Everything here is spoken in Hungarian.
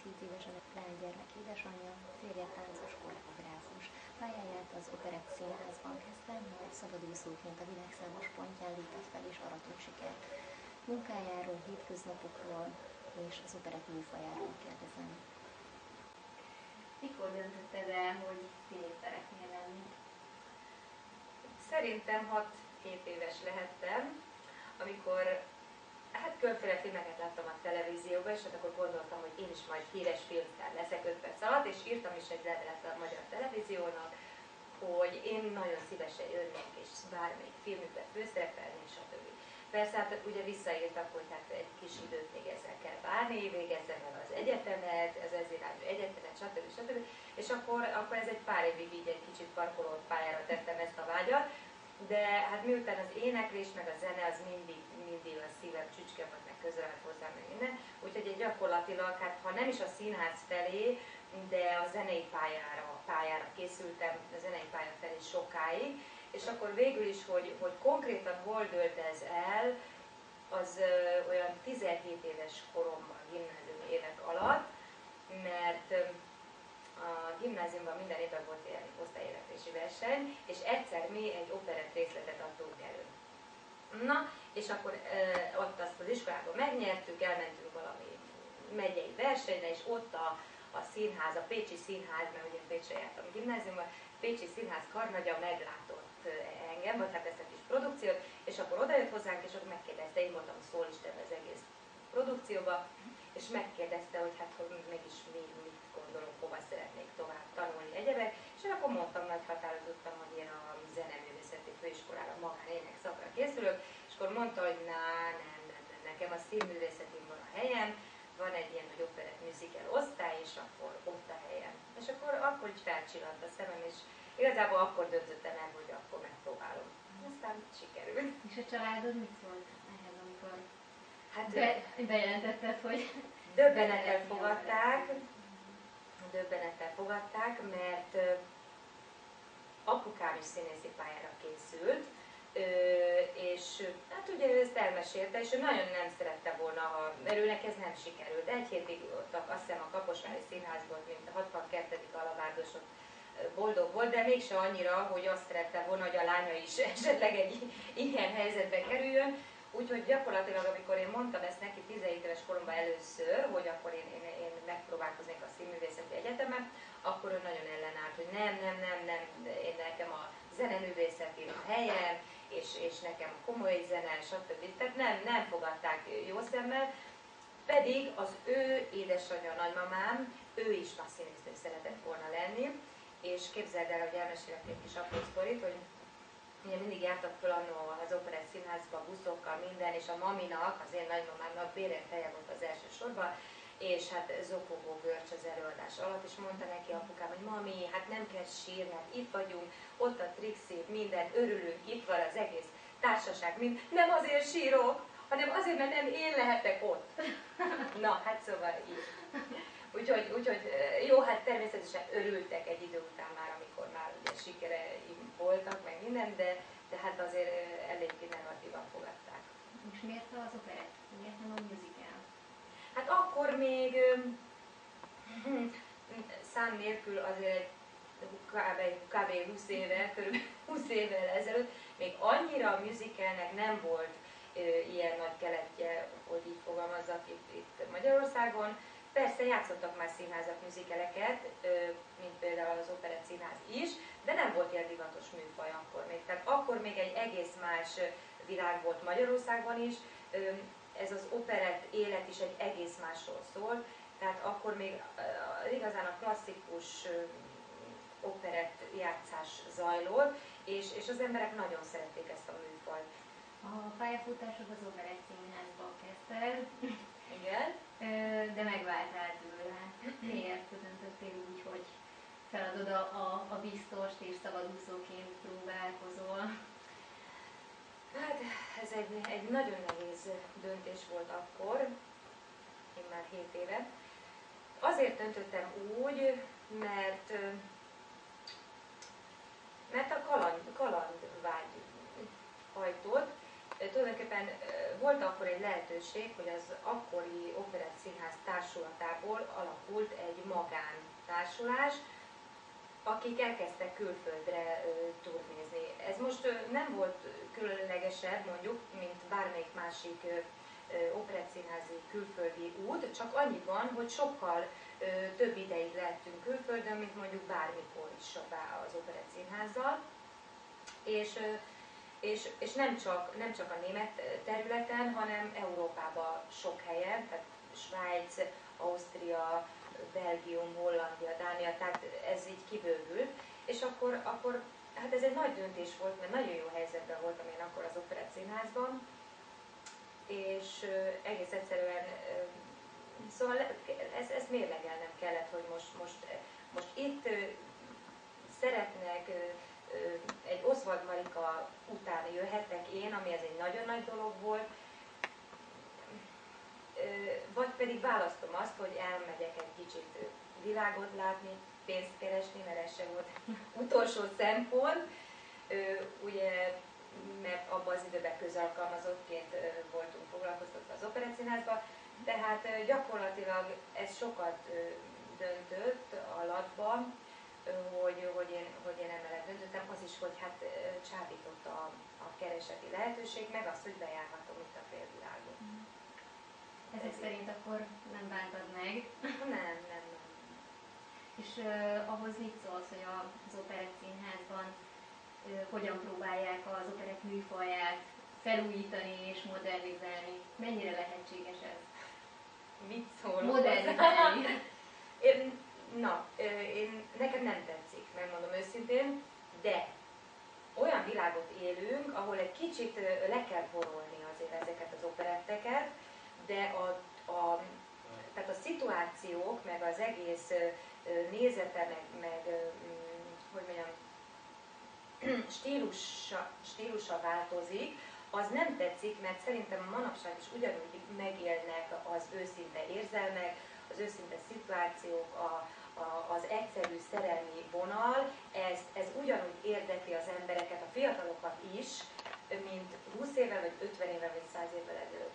37 évesen egy lánygyermek édesanyja, férje táncos koreográfus. Pályáját az Operett Színházban kezdte, majd szabadúszóként a világ számos pontján lépett fel és aratott sikert. Munkájáról, hétköznapokról és az operett műfajáról kérdezem. Mikor döntötted el, hogy színész szeretnél lenni? Szerintem 6-7 éves lehettem, amikor különféle filmeket láttam a televízióban, és akkor gondoltam, hogy én is majd híres filmsztár leszek 5 perc alatt, és írtam is egy levelet a Magyar Televíziónak, hogy én nagyon szívesen jönnék, és bármelyik filmükben főszerepelni, stb. Persze, hát ugye visszaírtak, hogy hát egy kis időt még ezzel kell várni, végezzem el az egyetemet, az ezirányú egyetemet, stb. És akkor ez egy pár évig így egy kicsit parkoló pályára tettem ezt a vágyat, de hát miután az éneklés meg a zene az mindig a szívem csücske volt, meg közel állt hozzám, meg minden, úgyhogy gyakorlatilag, hát ha nem is a színház felé, de a zenei pályára készültem, a zenei pálya felé sokáig, és akkor végül is, hogy konkrétan hol dőlt ez el, az olyan 17 éves koromban, gimnáziumi évek alatt, mert a gimnáziumban minden évben volt ilyen osztályéneklési verseny, és egyszer mi egy operett részletet adtunk elő. Na, és akkor ott azt az iskolában megnyertük, elmentünk valami megyei versenyre, és ott a színház, a Pécsi Színház, mert ugye Pécsre jártam gimnáziumban, Pécsi Színház karnagya meglátott engem, vagy hát ezt a kis produkciót, és akkor odajött hozzánk, és akkor megkérdezte, én voltam a szólisten az egész produkcióba, és megkérdezte, hogy hát hogy mégis mit gondolok, hova szeretnék tovább tanulni egyebek, és én akkor mondtam nagy határozottan, hogy én a zeneművészeti főiskolára magánének szakra készülök, és akkor mondta, hogy nem, nekem a színművészetén van a helyem, van egy ilyen nagy operett musical osztály, és akkor ott a helyem. És akkor így felcsillant a szemem, és igazából akkor döntöttem el, hogy akkor megpróbálom. Aztán sikerült. És a családod mit szólt ehhez, amikor hát, bejelentetted, hogy... Döbbenettel fogadták, mert apukám is színészi pályára készült, és hát ugye ő ezt elmesélte, és ő nagyon nem szerette volna, mert őnek ez nem sikerült. Egy hétig ott azt hiszem a Kaposvári Színházban, mint a 62. alabárdos, ott boldog volt, de mégse annyira, hogy azt szerette volna, hogy a lánya is esetleg egy ilyen helyzetbe kerüljön. Úgyhogy gyakorlatilag, amikor én mondtam ezt neki 17 éves koromban először, hogy akkor én megpróbálkoznék a Színművészeti Egyetemen, akkor ő nagyon ellenállt, hogy nem, én nekem a zeneművészetén a helyem, és nekem komoly zene, stb. Tehát nem fogadták jó szemmel, pedig az ő édesanyja, nagymamám, ő is színésznő szeretett volna lenni, és képzeld el, hogy elmesélek egy kis apró sztorit, hogy ugye mindig jártak föl annó az Operett Színházba, buszokkal, minden, és a maminak, az én nagymamámnak bérelt helye volt az első sorban, és hát zokogó görcs az előadás alatt, és mondta neki apukám, hogy mami, hát nem kell sírni, hát itt vagyunk, ott a Trixie, minden, örülünk, itt van az egész társaság, nem azért sírok, hanem azért, mert nem én lehetek ott. Na, hát szóval így. Úgyhogy jó, hát természetesen örültek egy idő után már, amikor már ugye sikereim voltak, meg minden, de hát azért eléggé negatívan fogadták. És miért az operett? Miért nem a musical? Hát akkor még szám nélkül azért kb. 20 éve, kb. 20 évvel ezelőtt még annyira a musicalnek nem volt ilyen nagy keletje, hogy így fogalmazzak itt Magyarországon. Persze játszottak már színházak musicaleket, mint például az Operett Színház is, de nem volt ilyen divatos műfaj akkor még. Tehát akkor még egy egész más világ volt Magyarországon is, ez az operett élet is egy egész másról szól, tehát akkor még igazán a klasszikus operett játszás zajlott, és az emberek nagyon szerették ezt a műfajt. A pályafutásod az Operett Színházban kezdted. Igen. De megváltál tőle. Miért döntöttél úgy, hogy feladod a biztost és szabadúszóként próbálkozol? Hát ez egy nagyon nehéz döntés volt akkor, én már 7 éve. Azért döntöttem úgy, mert a kalandvágy hajtott. tulajdonképpen volt akkor egy lehetőség, hogy az akkori Operettszínház társulatából alakult egy magántársulás, akik elkezdtek külföldre turnézni. Ez most nem volt különlegesebb, mondjuk, mint bármelyik másik operettszínházi külföldi út, csak annyiban, hogy sokkal több ideig lehettünk külföldön, mint mondjuk bármikor is az Operettszínházzal. És nem csak a német területen, hanem Európában sok helyen, tehát Svájc, Ausztria, Belgium, Hollandia, Dánia, tehát ez így kibővült. És akkor hát ez egy nagy döntés volt, mert nagyon jó helyzetben voltam én akkor az Operettszínházban, és egész egyszerűen, szóval ezt mérlegelnem kellett, hogy most itt szeretnek, egy Oswald Marika után jöhetek én, ami ez egy nagyon nagy dolog volt, vagy pedig választom azt, hogy elmegyek egy kicsit világot látni, pénzt keresni, mert ez sem volt utolsó szempont. Ugye, mert abban az időben közalkalmazottként voltunk foglalkoztatva az Operettszínházban, tehát gyakorlatilag ez sokat döntött alatban, hogy én emellett döntöttem, az is, hogy hát csábított a kereseti lehetőség, meg az, hogy bejárhatom itt a félvilágot. Ezek szerint akkor nem bántad meg? Nem. És ahhoz mit szólsz, hogy az Operettszínházban hogyan próbálják az operett műfaját felújítani és modernizálni? Mennyire lehetséges ez? Mit szólok? Modernizálni. Nekem nem tetszik, megmondom őszintén, de olyan világot élünk, ahol egy kicsit le kell porolni azért ezeket az operetteket, de tehát a szituációk, meg az egész nézete, meg hogy mondjam, stílusa változik, az nem tetszik, mert szerintem manapság is ugyanúgy megélnek az őszinte érzelmek, az őszinte szituációk, az egyszerű szerelmi vonal, ez ugyanúgy érdekli az embereket, a fiatalokat is, mint 20 évvel, vagy 50 évvel, vagy 100 évvel ezelőtt.